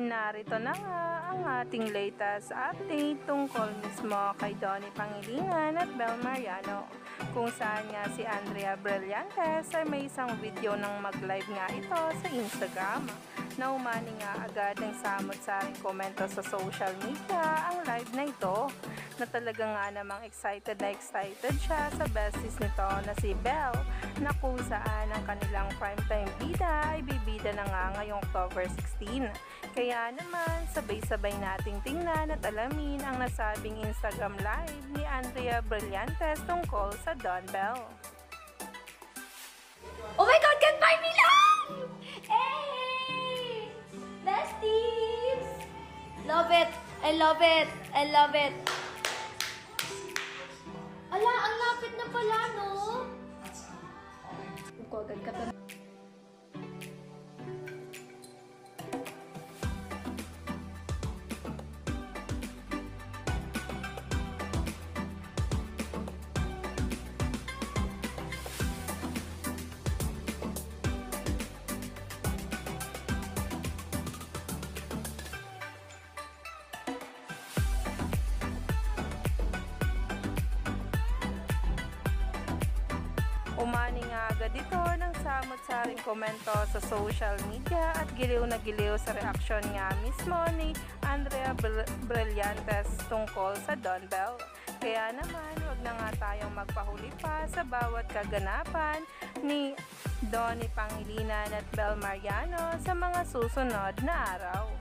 Narito na nga ang ating latest update tungkol mismo kay Donnie Pangilinan at Bel Mariano, kung saan nga si Andrea Brillantes ay may isang video ng mag-live nga ito sa Instagram na umani nga agad ng samot-saring komento sa social media ang live na ito, na talaga nga namang excited siya sa besties nito na si Bel, na kung saan ang kanilang primetime bida ay bibida na nga ngayong October 16. Kaya naman, sabay-sabay nating tingnan at alamin ang nasabing Instagram live ni Andrea Brillantes tungkol sa Don Bell. Oh my God, goodbye, Milan! Hey! Besties! Love it! I love it! I love it! Ala, ang lapit na pala, no? Agad ka pa. Umani nga agad ito ng samot-saring komento sa social media at giliw na giliw sa reaksyon nga mismo ni Andrea Brillantes tungkol sa Don Bell. Kaya naman, wag na nga tayong magpahuli pa sa bawat kaganapan ni Donnie Pangilinan at Bel Mariano sa mga susunod na araw.